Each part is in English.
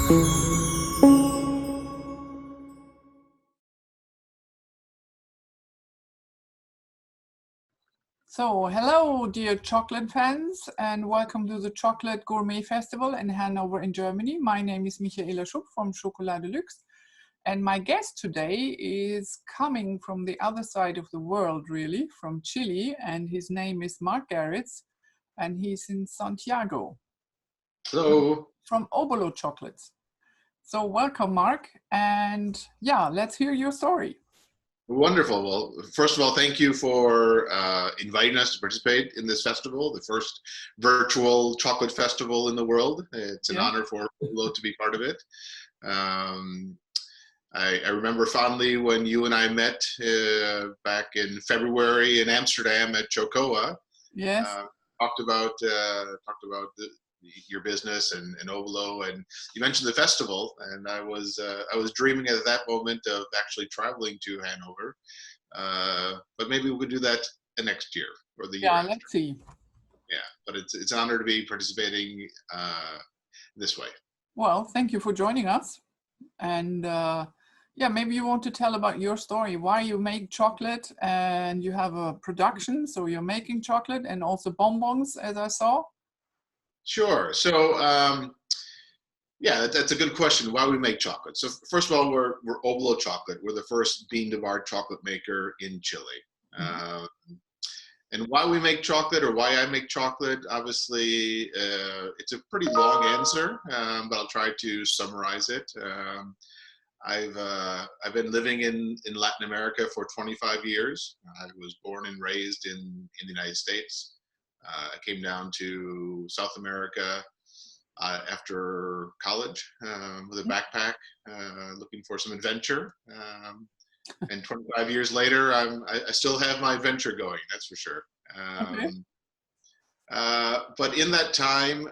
So, hello, dear chocolate fans, and welcome to the Schokoladen-Gourmet-Festival in Hanover in Germany. My name is Michaela Schupp from Schokoladen-Gourmet-Festival, and my guest today is coming from the other side of the world, really, from Chile, and his name is Mark Gerrits, and he's in Santiago. Hello. From OBOLO Chocolates. So, welcome, Mark, and yeah, let's hear your story. Wonderful. Well, first of all, thank you for inviting us to participate in this festival, the first virtual chocolate festival in the world. It's an honor for OBOLO to be part of it. I remember fondly when you and I met back in February in Amsterdam at Chocoa. Yes. Talked about your business and OBOLO, and you mentioned the festival, and I was dreaming at that moment of actually traveling to Hanover, but maybe we could do that the next year or the year after. Let's see. Yeah, but it's an honor to be participating this way. Well, thank you for joining us, and yeah, maybe you want to tell about your story, why you make chocolate, and you have a production, so you're making chocolate and also bonbons, as I saw. Sure. So, yeah, that's a good question. Why we make chocolate? So, first of all, we're OBOLO Chocolate. We're the first bean-to-bar chocolate maker in Chile. And why we make chocolate, or why I make chocolate, obviously, it's a pretty long answer, but I'll try to summarize it. I've been living in Latin America for 25 years. I was born and raised in the United States. I came down to South America after college with a backpack, looking for some adventure. And 25 years later, I still have my adventure going, that's for sure. But in that time,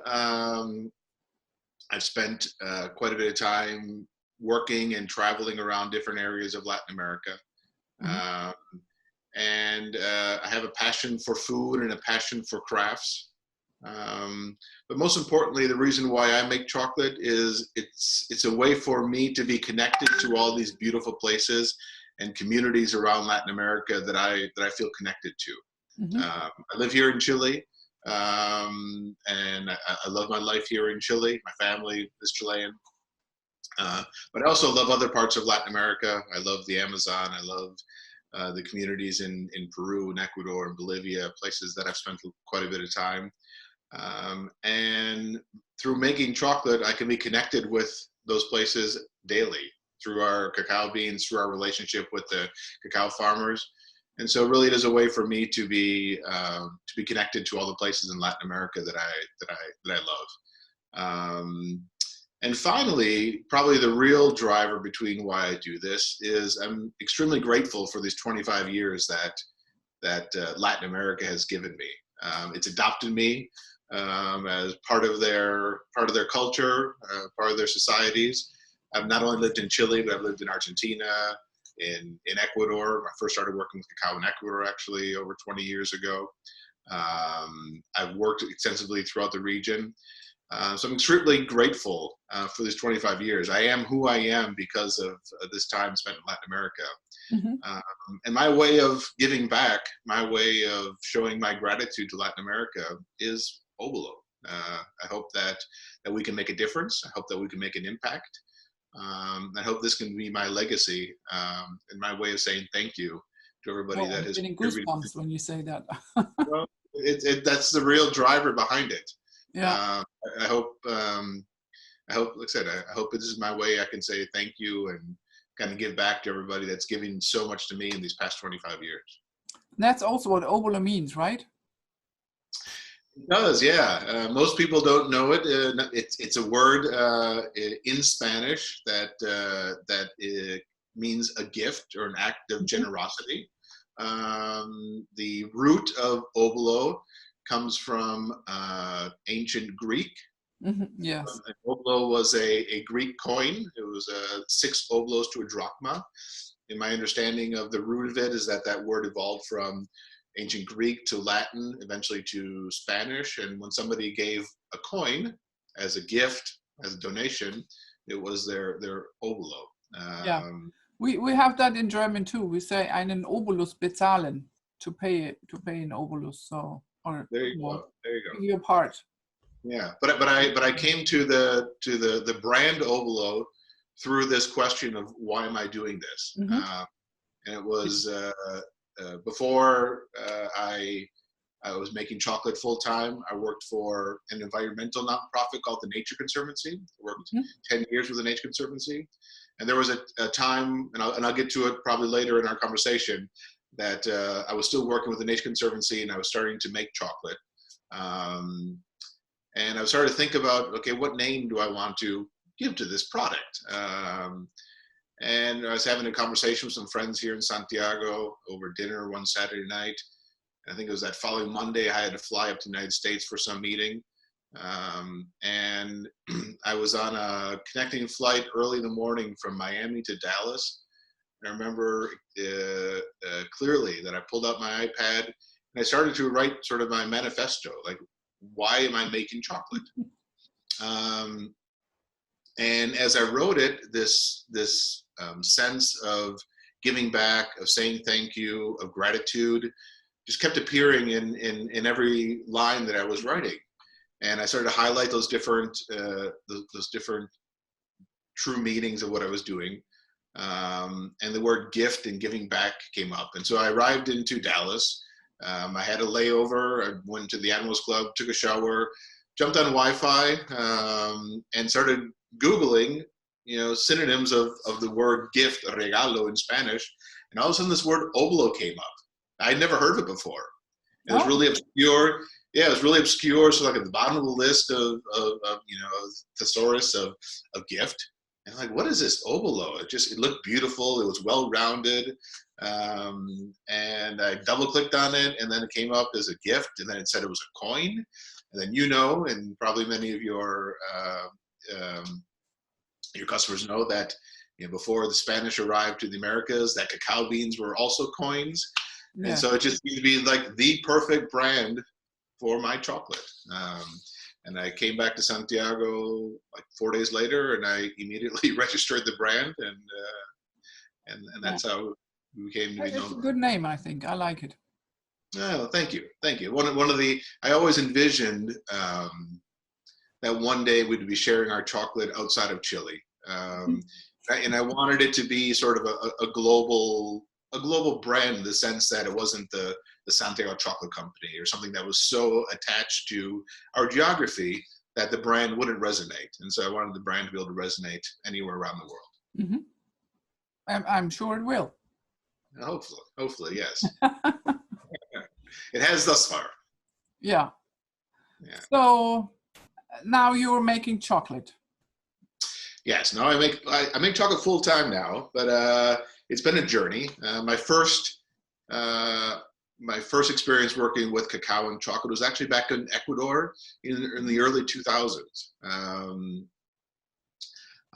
I've spent quite a bit of time working and traveling around different areas of Latin America. And I have a passion for food and a passion for crafts. But most importantly, the reason why I make chocolate is it's a way for me to be connected to all these beautiful places and communities around Latin America that I feel connected to. I live here in Chile, and I love my life here in Chile. My family is Chilean. But I also love other parts of Latin America. I love the Amazon. I love the communities in Peru and Ecuador and Bolivia, places that I've spent quite a bit of time. And through making chocolate, I can be connected with those places daily through our cacao beans, through our relationship with the cacao farmers. And so really it is a way for me to be connected to all the places in Latin America that I love. And finally, probably the real driver between why I do this is I'm extremely grateful for these 25 years that Latin America has given me. It's adopted me as part of their culture, part of their societies. I've not only lived in Chile, but I've lived in Argentina, in Ecuador. I first started working with cacao in Ecuador actually over 20 years ago. I've worked extensively throughout the region. So I'm extremely grateful for these 25 years. I am who I am because of this time spent in Latin America. And my way of giving back, my way of showing my gratitude to Latin America is OBOLO. I hope that we can make a difference. I hope that we can make an impact. I hope this can be my legacy and my way of saying thank you to everybody that has. Getting goosebumps when you say that. Well, that's the real driver behind it. Yeah. I hope, like I said, I hope this is my way I can say thank you and kind of give back to everybody that's giving so much to me in these past 25 years. That's also what OBOLO means, right? It does, yeah. Most people don't know it. It's a word in Spanish that means a gift or an act of generosity. The root of OBOLO comes from ancient Greek. Yes. OBOLO was a Greek coin. It was 6 obolos to a drachma. In my understanding of the root of it is that word evolved from ancient Greek to Latin, eventually to Spanish. And when somebody gave a coin as a gift, as a donation, it was their OBOLO. Yeah, we have that in German too. We say einen Obolus bezahlen, to pay in obolus. So, or there you go. There you go. Give you a part. Yeah, but I came to the brand OBOLO through this question of why am I doing this? And it was before I was making chocolate full time. I worked for an environmental nonprofit called the Nature Conservancy. I worked 10 years with the Nature Conservancy, and there was a time, and I'll get to it probably later in our conversation, that I was still working with the Nature Conservancy, and I was starting to make chocolate. And I started to think about, okay, what name do I want to give to this product? And I was having a conversation with some friends here in Santiago over dinner one Saturday night. I think it was that following Monday, I had to fly up to the United States for some meeting. And I was on a connecting flight early in the morning from Miami to Dallas. And I remember clearly that I pulled out my iPad and I started to write sort of my manifesto, like, why am I making chocolate? And as I wrote it, this sense of giving back, of saying thank you, of gratitude, just kept appearing in every line that I was writing. And I started to highlight those different true meanings of what I was doing. And the word gift and giving back came up. And so I arrived into Dallas. I had a layover. I went to the Animals Club, took a shower, jumped on Wi-Fi, and started Googling, synonyms of the word gift, regalo in Spanish. And all of a sudden this word OBOLO came up. I'd never heard of it before. It was really obscure. Yeah, it was really obscure. So like at the bottom of the list of thesaurus of gift. And like, what is this OBOLO? It looked beautiful. It was well-rounded. And I double-clicked on it, and then it came up as a gift, and then it said it was a coin. And then and probably many of your customers know that before the Spanish arrived to the Americas, that cacao beans were also coins. Yeah. And so it just seemed to be like the perfect brand for my chocolate. And I came back to Santiago like 4 days later, and I immediately registered the brand, and that's how we came to be known. It's a good name, I think. I like it. Oh, thank you. I always envisioned that one day we'd be sharing our chocolate outside of Chile, and I wanted it to be sort of a global brand in the sense that it wasn't the Santiago Chocolate Company or something that was so attached to our geography that the brand wouldn't resonate. And so I wanted the brand to be able to resonate anywhere around the world. I'm sure it will. Hopefully, yes. It has thus far. Yeah. So now you're making chocolate. Yes. Now I make chocolate full time now, but it's been a journey. My first experience working with cacao and chocolate was actually back in Ecuador in the early 2000s.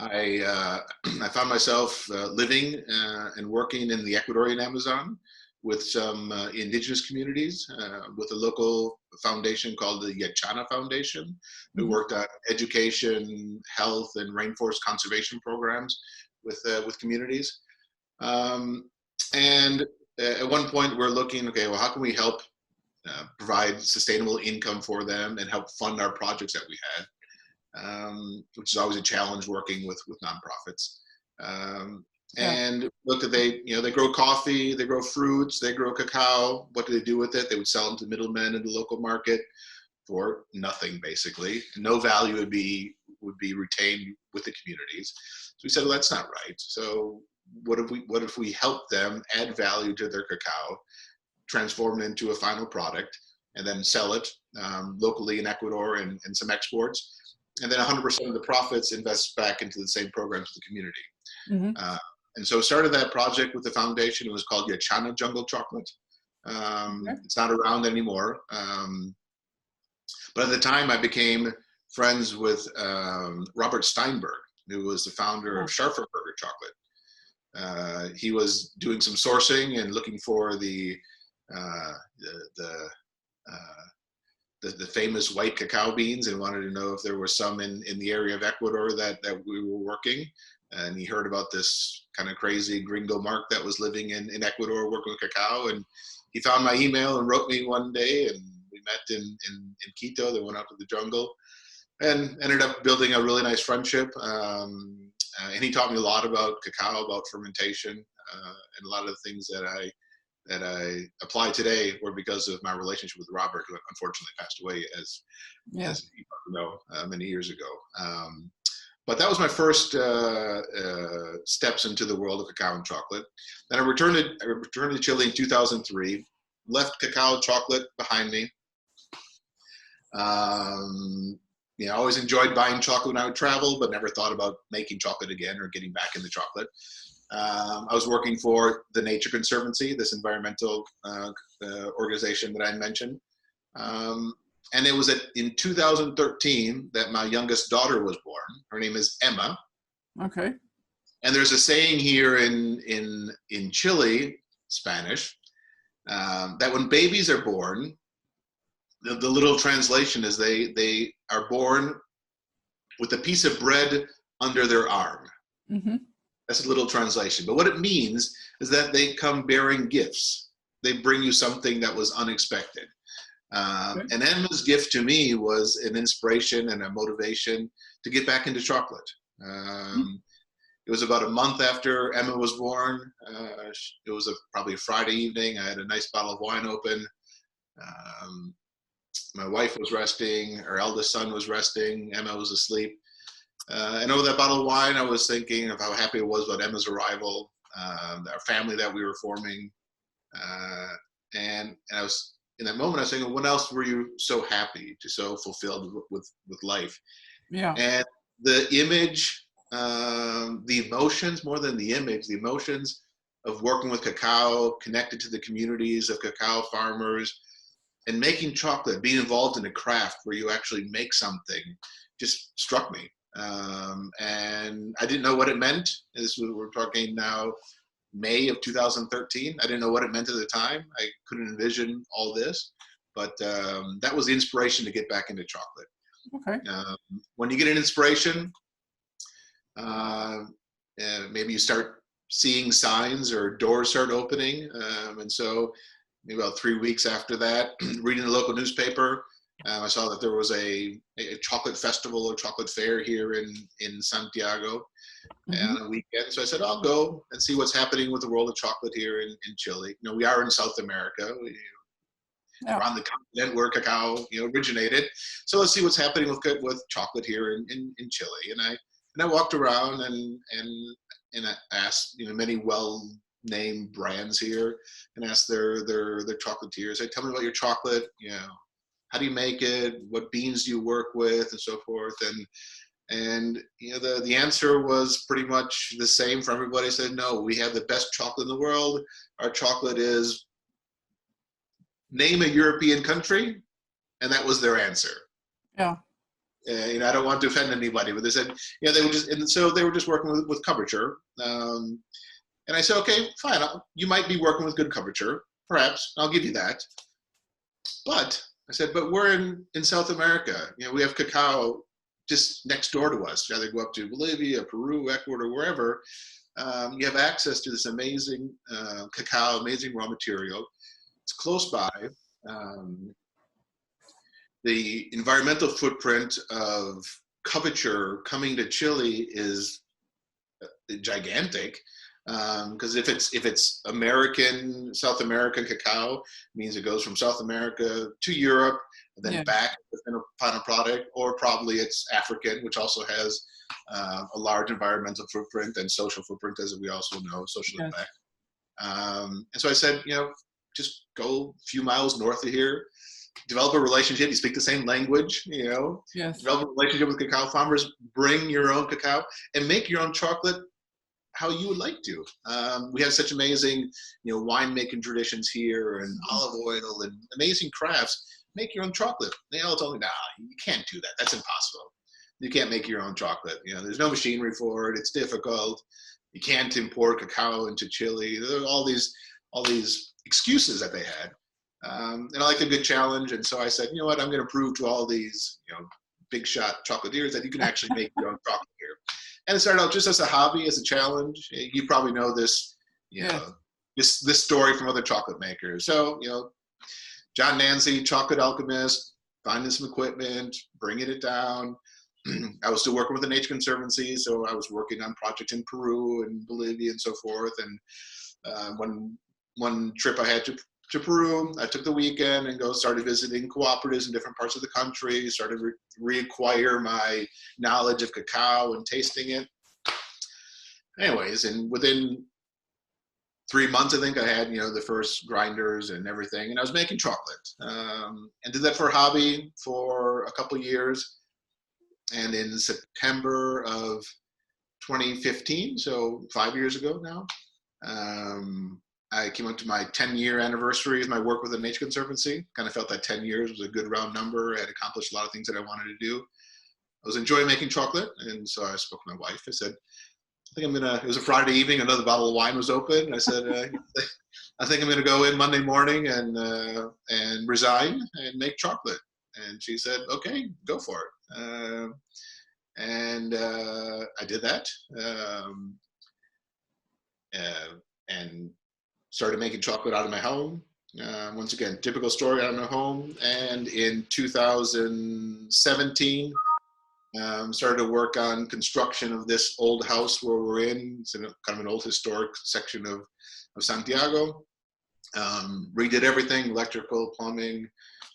I found myself living and working in the Ecuadorian Amazon with some indigenous communities, with a local foundation called the Yachana Foundation, who worked on education, health, and rainforest conservation programs with communities. And at one point we're looking, okay, well, how can we help provide sustainable income for them and help fund our projects that we had, which is always a challenge working with nonprofits. And looked at they grow coffee, they grow fruits, they grow cacao. What do they do with it? They would sell them to middlemen in the local market for nothing, basically. No value would be retained with the communities. So we said, well, that's not right. So what if we help them add value to their cacao, transform it into a final product, and then sell it locally in Ecuador and some exports, and then 100% of the profits invest back into the same programs of the community. And so started that project with the foundation. It was called Yachana Jungle Chocolate. It's not around anymore. But at the time I became friends with Robert Steinberg, who was the founder of Scharfenberger Chocolate. He was doing some sourcing and looking for the the famous white cacao beans and wanted to know if there were some in the area of Ecuador that we were working. And he heard about this kind of crazy gringo Mark that was living in Ecuador working with cacao. And he found my email and wrote me one day, and we met in Quito. They went out to the jungle and ended up building a really nice friendship. And he taught me a lot about cacao, about fermentation, and a lot of the things that I apply today were because of my relationship with Robert, who unfortunately passed away as you know, many years ago. But that was my first steps into the world of cacao and chocolate. Then I returned to Chile in 2003, left cacao and chocolate behind me. I always enjoyed buying chocolate when I would travel, but never thought about making chocolate again or getting back into chocolate. I was working for the Nature Conservancy, this environmental organization that I mentioned. And it was in 2013 that my youngest daughter was born. Her name is Emma. Okay. And there's a saying here in Chile, Spanish, that when babies are born, the little translation is they are born with a piece of bread under their arm. Mm-hmm. That's a little translation. But what it means is that they come bearing gifts. They bring you something that was unexpected. Okay. And Emma's gift to me was an inspiration and a motivation to get back into chocolate. It was about a month after Emma was born. It was probably a Friday evening. I had a nice bottle of wine open. My wife was resting. Our eldest son was resting. Emma was asleep. And over that bottle of wine, I was thinking of how happy I was about Emma's arrival, our family that we were forming. And I was, in that moment, I was thinking, when else were you so happy, just so fulfilled with life? Yeah. And the image, the emotions, more than the image, the emotions of working with cacao, connected to the communities of cacao farmers, and making chocolate, being involved in a craft where you actually make something, just struck me. And I didn't know what it meant. We're talking now May of 2013. I didn't know what it meant at the time. I couldn't envision all this, but that was the inspiration to get back into chocolate. Okay. When you get an inspiration, maybe you start seeing signs or doors start opening. And so maybe about 3 weeks after that, reading the local newspaper, I saw that there was a chocolate festival or chocolate fair here in Santiago on a weekend. So I said, I'll go and see what's happening with the world of chocolate here in Chile. You know, we are in South America. We're on the continent where cacao, originated. So let's see what's happening with chocolate here in Chile. And I walked around and I asked, many well-named brands here, and asked their chocolatiers, hey, tell me about your chocolate, how do you make it? What beans do you work with, and so forth? And the answer was pretty much the same for everybody. I said, no, we have the best chocolate in the world. Our chocolate is, name a European country, and that was their answer. Yeah. I don't want to offend anybody, but they said, they were just, and so they were just working with coverture. And I said, okay, fine. You might be working with good coverture, perhaps. I'll give you that. But I said, but we're in South America. We have cacao just next door to us. You either go up to Bolivia, Peru, Ecuador, wherever. You have access to this amazing cacao, amazing raw material. It's close by. The environmental footprint of coverture coming to Chile is gigantic. Because if it's American, South American cacao, it means it goes from South America to Europe, and then back within a final product, or probably it's African, which also has a large environmental footprint and social footprint, as we also know, social impact. And so I said, just go a few miles north of here, develop a relationship. You speak the same language, develop a relationship with cacao farmers, bring your own cacao, and make your own chocolate how you would like to. We have such amazing, winemaking traditions here, and olive oil, and amazing crafts. Make your own chocolate. They all told me, nah, you can't do that. That's impossible. You can't make your own chocolate. There's no machinery for it. It's difficult. You can't import cacao into Chile. There are all these excuses that they had. And I like a good challenge. And so I said, you know what, I'm going to prove to all these, big shot chocolatiers that you can actually make your own chocolate here. And it started out just as a hobby, as a challenge. You probably know this, this story from other chocolate makers. So, John Nancy, chocolate alchemist, finding some equipment, bringing it down. I was still working with the Nature Conservancy, so I was working on projects in Peru and Bolivia and so forth. And one trip I had to Peru, I took the weekend and started visiting cooperatives in different parts of the country, started reacquire my knowledge of cacao and tasting it. Anyways, and within 3 months, I think I had, the first grinders and everything, and I was making chocolate, and did that for a hobby for a couple of years. And in September of 2015, so 5 years ago now, I came up to my 10-year anniversary of my work with the Nature Conservancy. Kind of felt that 10 years was a good round number. I had accomplished a lot of things that I wanted to do. I was enjoying making chocolate, and so I spoke to my wife. I said, it was a Friday evening, another bottle of wine was open. And I said, I think I'm gonna go in Monday morning and resign and make chocolate. And she said, okay, go for it. And I did that. And started making chocolate out of my home. Once again, typical story out of my home. And in 2017, started to work on construction of this old house where we're in. It's in kind of an old historic section of Santiago. Redid everything, electrical, plumbing,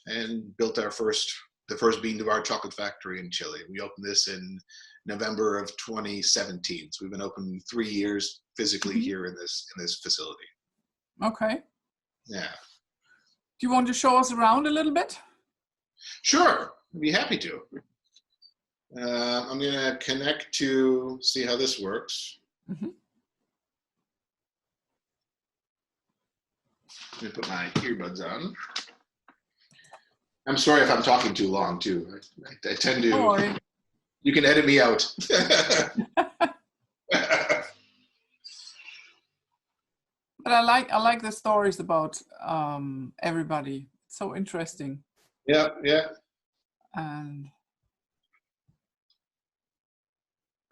and built the first bean to bar chocolate factory in Chile. We opened this in November of 2017. So we've been open 3 years physically here in this facility. Okay. Yeah. Do you want to show us around a little bit? Sure, I'd be happy to. I'm going to connect to see how this works. Mm-hmm. Let me put my earbuds on. I'm sorry if I'm talking too long, too. I tend to. Don't worry. You can edit me out. But I like the stories about everybody. It's so interesting. Yeah. And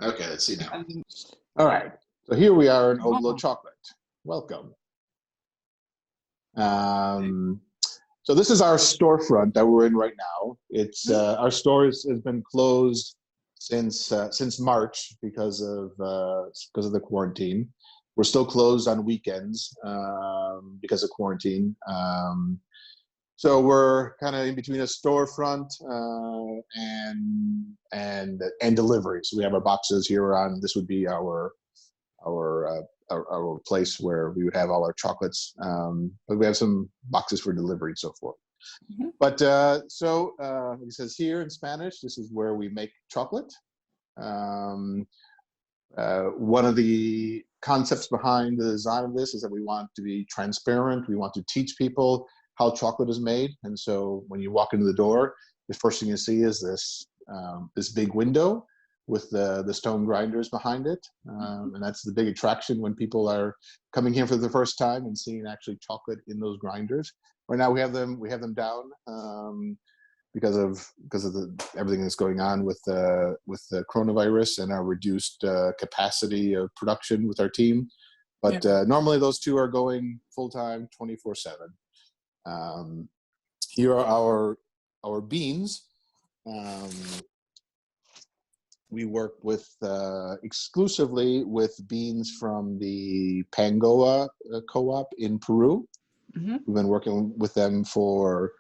okay, let's see now. All right. So here we are in OBOLO chocolate. Welcome. So this is our storefront that we're in right now. It's our store has been closed since March because of the quarantine. We're still closed on weekends because of quarantine. So we're kind of in between a storefront and delivery. So we have our boxes here on. This would be our place where we would have all our chocolates. But we have some boxes for delivery and so forth. Mm-hmm. But so it says here in Spanish, this is where we make chocolate. One of the concepts behind the design of this is that we want to be transparent. We want to teach people how chocolate is made. And so when you walk into the door, the first thing you see is this big window with the stone grinders behind it. And that's the big attraction when people are coming here for the first time and seeing actually chocolate in those grinders. Right now we have them down because of everything that's going on with the coronavirus and our reduced capacity of production with our team. But normally those two are going full-time 24/7. Here are our beans. We work with exclusively with beans from the Pangoa co-op in Peru. Mm-hmm. We've been working with them for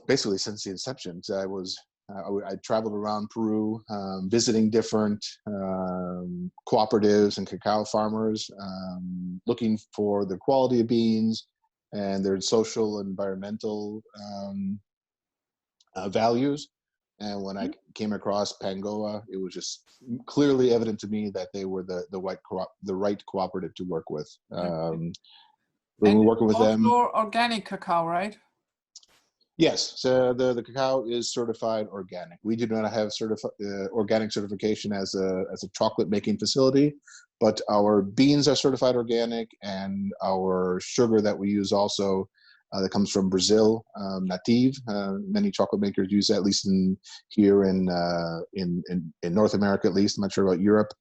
basically since the inception. So I traveled around Peru, visiting different cooperatives and cacao farmers, looking for the quality of beans and their social and environmental values. And when I came across Pangoa, it was just clearly evident to me that they were the right cooperative to work with. When we're working with them, organic cacao, right? Yes, so the cacao is certified organic. We do not have organic certification as a chocolate making facility, but our beans are certified organic, and our sugar that we use also that comes from Brazil, native. Many chocolate makers use that, at least here in North America, at least. I'm not sure about Europe.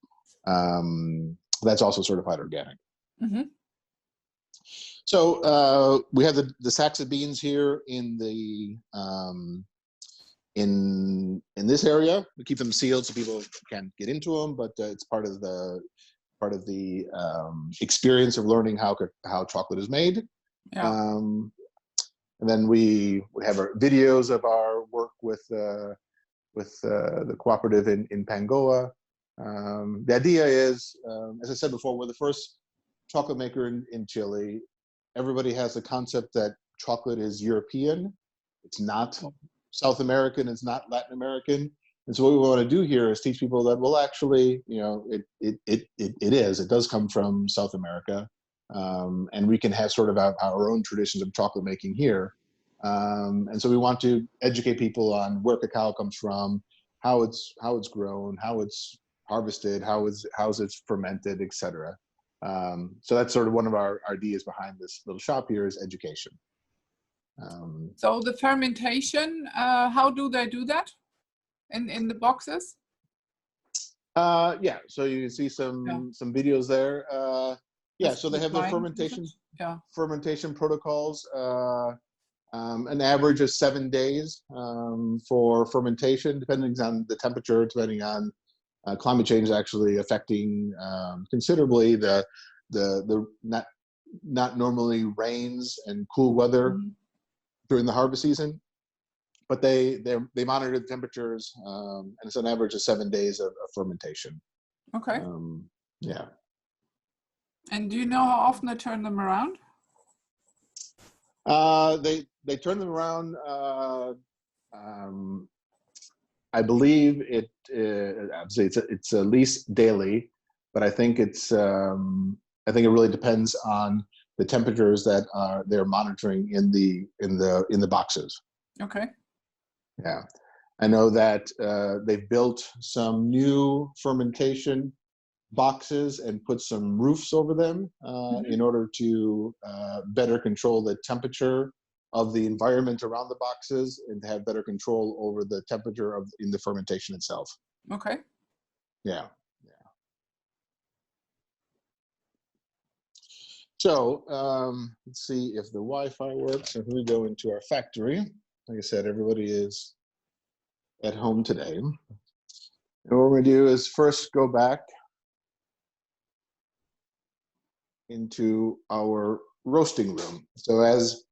That's also certified organic. Mm-hmm. So we have the sacks of beans here in this area. We keep them sealed so people can't get into them, but it's part of the experience of learning how chocolate is made. Yeah. And then we have our videos of our work with the cooperative in Pangoa. The idea is, as I said before, we're the first chocolate maker in Chile. Everybody has the concept that chocolate is European. It's not South American. It's not Latin American. And so what we want to do here is teach people that, well, actually, it does come from South America. And we can have sort of our own traditions of chocolate making here. And so we want to educate people on where cacao comes from, how it's grown, how it's harvested, how it's fermented, etc. So that's sort of one of our ideas behind this little shop here is education. So the fermentation, how do they do that in the boxes? Yeah, so you can see some videos there. Yeah, so they have their fermentation protocols. An average of 7 days for fermentation, depending on the temperature, depending on climate change actually affecting considerably the not normally rains and cool weather during the harvest season. But they monitor the temperatures, and it's an average of 7 days of fermentation. Okay. Yeah. And do you know how often they turn them around? They turn them around. I believe it's at least daily, but I think it really depends on the temperatures that they're monitoring in the boxes. Okay. Yeah, I know that they've built some new fermentation boxes and put some roofs over them in order to better control the temperature of the environment around the boxes and to have better control over the temperature in the fermentation itself. Okay. Yeah. So let's see if the Wi-Fi works. If we go into our factory, like I said, everybody is at home today. And what we're going to do is first go back into our roasting room. So as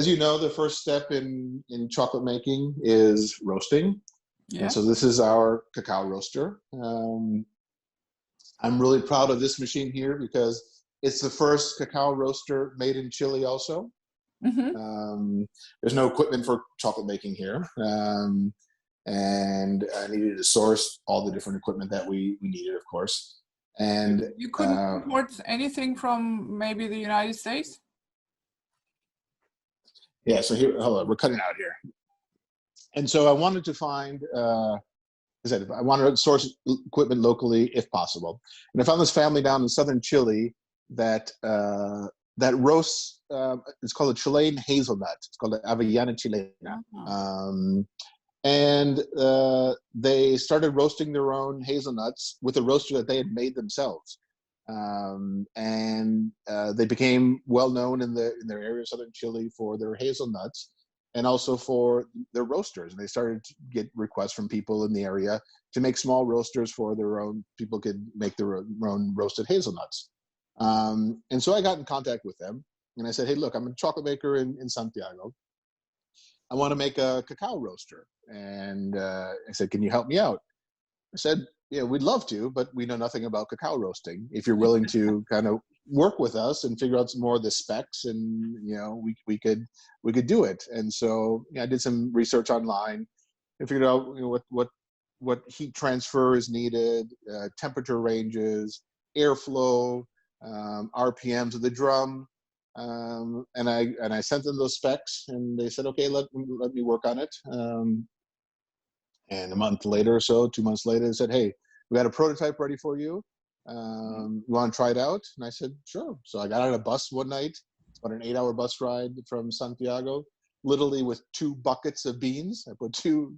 you know, the first step in chocolate making is roasting. Yeah. And so this is our cacao roaster. I'm really proud of this machine here because it's the first cacao roaster made in Chile also. There's no equipment for chocolate making here. And I needed to source all the different equipment that we needed, of course. And you couldn't import anything from maybe the United States? Yeah, so here, hold on, we're cutting out here. And so I wanted to find, I wanted to source equipment locally if possible. And I found this family down in southern Chile that roasts, it's called a Chilean hazelnut. It's called the Avellana Chilena. And they started roasting their own hazelnuts with a roaster that they had made themselves. And they became well known in their area of southern Chile for their hazelnuts and also for their roasters. And they started to get requests from people in the area to make small roasters for their own. People could make their own roasted hazelnuts. And so I got in contact with them and I said, hey, look, I'm a chocolate maker in Santiago. I want to make a cacao roaster. And I said, can you help me out? I said, yeah, we'd love to, but we know nothing about cacao roasting. If you're willing to kind of work with us and figure out some more of the specs, and we could do it. And so I did some research online and figured out what heat transfer is needed, temperature ranges, airflow, RPMs of the drum, and I sent them those specs, and they said, okay, let me work on it. And a month later or so, 2 months later, they said, hey, we got a prototype ready for you. You want to try it out? And I said, sure. So I got on a bus one night about an 8-hour bus ride from Santiago, literally with 2 buckets of beans. I put two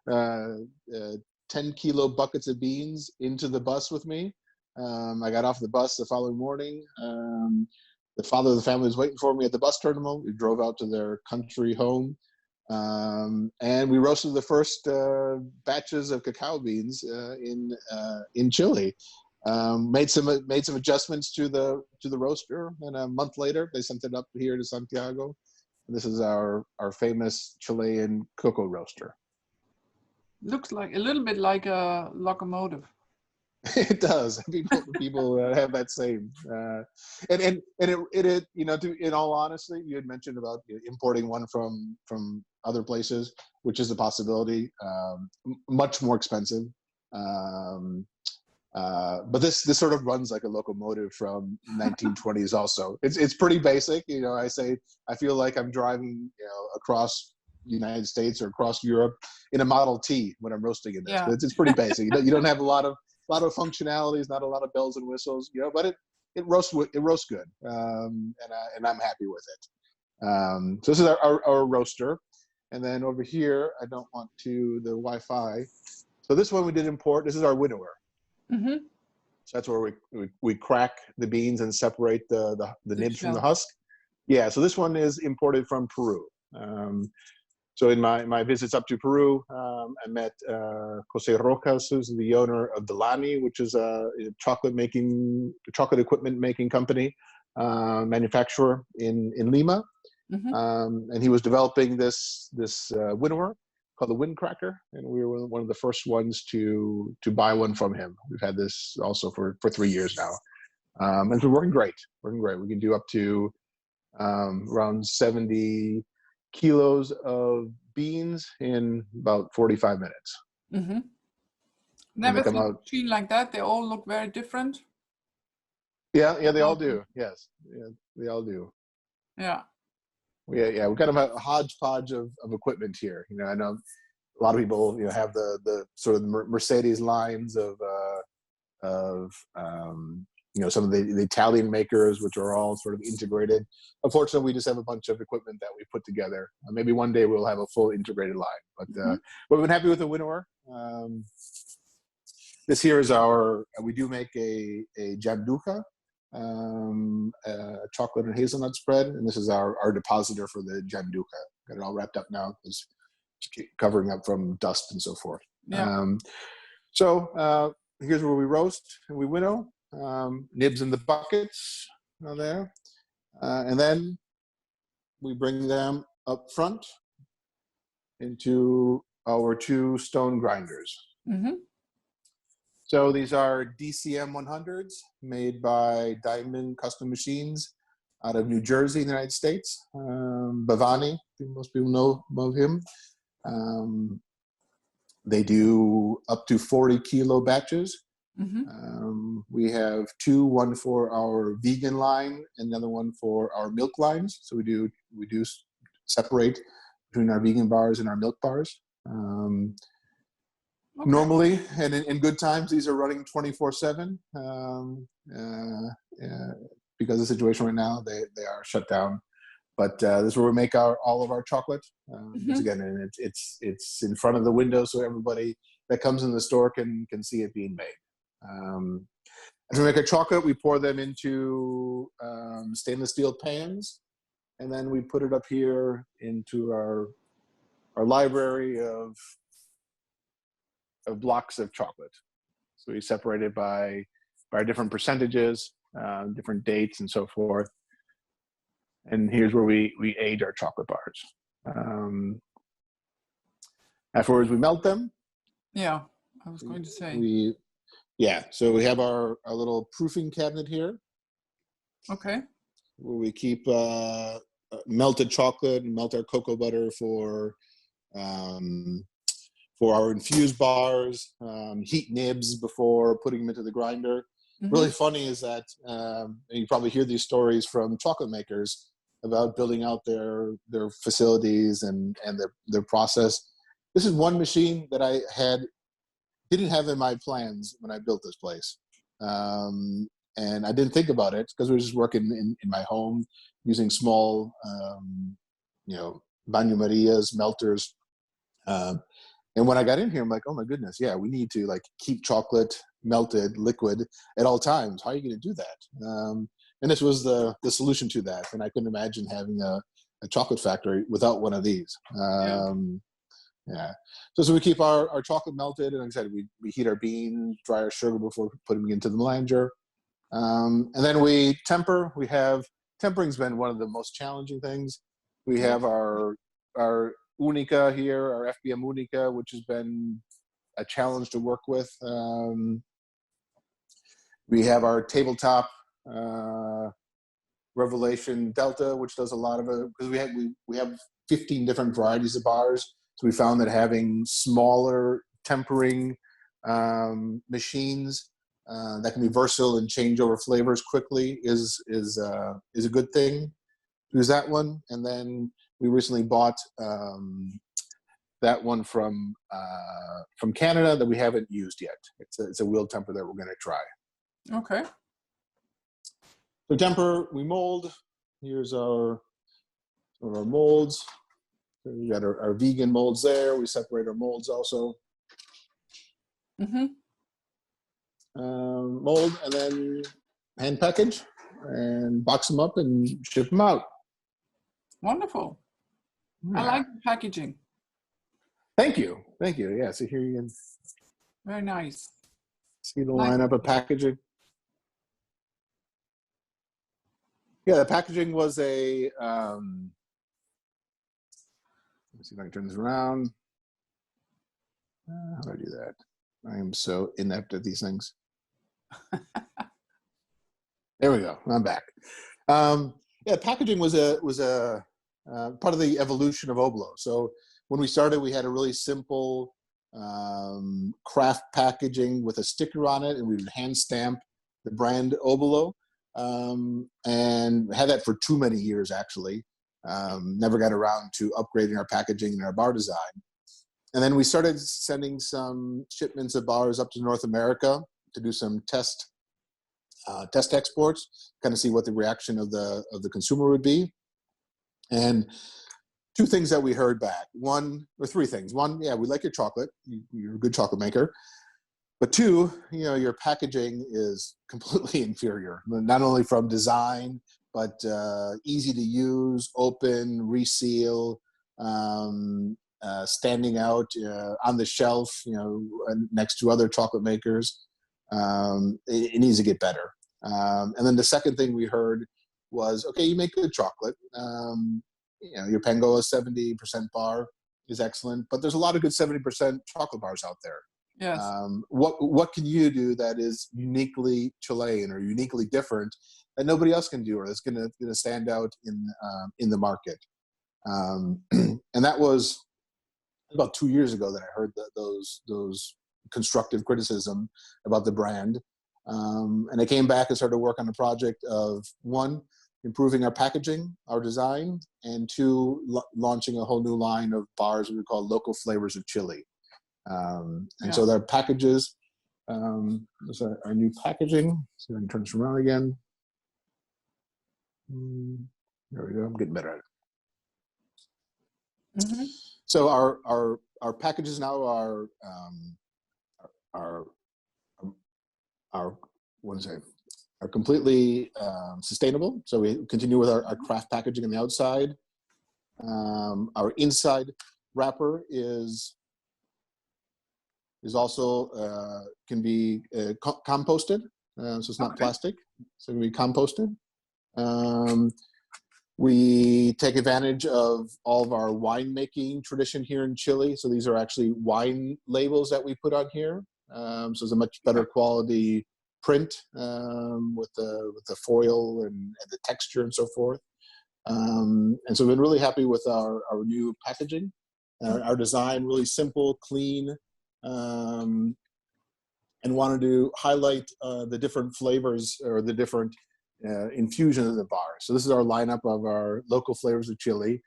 10-kilo buckets of beans into the bus with me. I got off the bus the following morning. The father of the family was waiting for me at the bus terminal. We drove out to their country home. And we roasted the first batches of cacao beans in Chile. Made some adjustments to the roaster, and a month later they sent it up here to Santiago. This is our famous Chilean cocoa roaster. Looks like a little bit like a locomotive. It does. People have that same, and it you know, in all honesty, you had mentioned about importing one from other places, which is a possibility. Much more expensive, but this sort of runs like a locomotive from 1920s. Also, it's pretty basic. You know, I feel like I'm driving, you know, across the United States or across Europe in a Model T when I'm roasting in this. Yeah. But it's pretty basic. You don't have a lot of functionalities, not a lot of bells and whistles, you know, but it roasts good, and I'm happy with it. So this is our roaster, and then over here, I don't want the Wi-Fi. So this one we did import. This is our winnower. Mm-hmm. So that's where we crack the beans and separate the nibs from the husk. Yeah. So this one is imported from Peru. So in my visits up to Peru, I met Jose Rojas, who's the owner of Delani, which is a chocolate equipment making company, manufacturer in Lima. Mm-hmm. And he was developing this winnower called the Windcracker, and we were one of the first ones to buy one from him. We've had this also for 3 years now, and it's been working great. We can do up to around 70 kilos of beans in about 45 minutes. Mm-hmm. Never seen a machine like that. They all look very different. Yeah, they all do. Yes, yeah, they all do. Yeah. We kind of have a hodgepodge of equipment here. You know, I know a lot of people, you know, have the sort of Mercedes lines of you know, some of the Italian makers, which are all sort of integrated. Unfortunately, we just have a bunch of equipment that we put together. Maybe one day we'll have a full integrated line, but we've been happy with the winnower. This here is we do make a janduja, chocolate and hazelnut spread, and this is our depositor for the janduja. Got it all wrapped up now. It's covering up from dust and so forth. Yeah. So here's where we roast and we winnow. Nibs in the buckets are there, and then we bring them up front into our 2 stone grinders. Mm-hmm. So these are DCM 100s made by Diamond Custom Machines out of New Jersey in the United States. Bhavani, most people know of him. They do up to 40-kilo batches. Mm-hmm. We have 2, one for our vegan line and another one for our milk lines. So we do separate between our vegan bars and our milk bars. Okay. Normally, and in good times, these are running 24/7. Because of the situation right now, they are shut down. But this is where we make all of our chocolate. Once again, and it's in front of the window, so everybody that comes in the store can see it being made. As we make our chocolate, we pour them into stainless steel pans, and then we put it up here into our library of blocks of chocolate. So we separate it by different percentages, different dates, and so forth. And here's where we age our chocolate bars. Afterwards, we melt them. Yeah, I was going to say. So we have our little proofing cabinet here. Okay. Where we keep melted chocolate and melt our cocoa butter for our infused bars, heat nibs before putting them into the grinder. Mm-hmm. Really funny is that you probably hear these stories from chocolate makers about building out their facilities and their process. This is one machine that I didn't have in my plans when I built this place. And I didn't think about it because we were just working in my home using small, Banyo Marias, melters. And when I got in here, I'm like, oh my goodness, yeah, we need to like keep chocolate melted, liquid at all times. How are you going to do that? And this was the solution to that. And I couldn't imagine having a chocolate factory without one of these. Yeah. So we keep our chocolate melted, and like I said, we heat our beans, dry our sugar before putting it into the melanger. And then we temper. Tempering's been one of the most challenging things. We have our Unica here, our FBM Unica, which has been a challenge to work with. We have our tabletop Revelation Delta, which does a lot of it, because we have 15 different varieties of bars. So we found that having smaller tempering machines that can be versatile and change over flavors quickly is a good thing. Use that one, and then we recently bought that one from Canada that we haven't used yet. It's a wheel temper that we're going to try. Okay. So temper, we mold. Here's our molds. So we got our vegan molds there. We separate our molds also. Mold, and then hand package and box them up and ship them out. Wonderful. Yeah. I like the packaging. Thank you. Yeah, so here you can Very nice. see the lineup of packaging. Yeah, the packaging was a, let me see if I can turn this around. How do I do that? I am so inept at these things. There we go. I'm back. Yeah, packaging was a part of the evolution of ÓBOLO. So when we started, we had a really simple craft packaging with a sticker on it, and we would hand stamp the brand ÓBOLO, and had that for too many years, actually. Never got around to upgrading our packaging and our bar design. And then we started sending some shipments of bars up to North America to do some test exports, kind of see what the reaction of the consumer would be. And two things that we heard back. Three things. One, yeah, we like your chocolate. You're a good chocolate maker. But two, your packaging is completely inferior, not only from design, but easy to use, open, reseal, standing out on the shelf, next to other chocolate makers. It needs to get better. And then the second thing we heard was, okay, you make good chocolate. Your Pangola 70% bar is excellent, but there's a lot of good 70% chocolate bars out there. Yes. What can you do that is uniquely Chilean or uniquely different that nobody else can do, or that's going to stand out in the market? And that was about 2 years ago that I heard those constructive criticism about the brand. And I came back and started to work on a project of, one, improving our packaging, our design, and two, launching a whole new line of bars we call local flavors of Chile. So their packages, this is our new packaging. See if I can turn this around again. There we go. I'm getting better at it. So our packages now are completely sustainable. So we continue with our craft packaging on the outside. Our inside wrapper is also can be composted, so it's not plastic, so it can be composted. We take advantage of all of our winemaking tradition here in Chile. So these are actually wine labels that we put on here. So it's a much better quality print with the foil and the texture and so forth. And so we've been really happy with our new packaging. Our design, really simple, clean, and wanted to highlight the different flavors or the different infusion of the bar. So this is our lineup of our local flavors of Chile.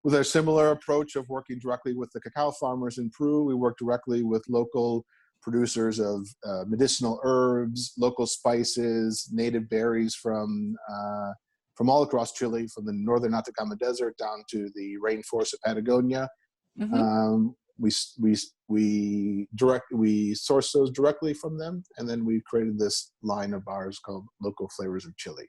With our similar approach of working directly with the cacao farmers in Peru, we work directly with local producers of medicinal herbs, local spices, native berries from all across Chile, from the northern Atacama Desert down to the rainforest of Patagonia. Mm-hmm. We source those directly from them, and then we created this line of ours called Local Flavors of Chile.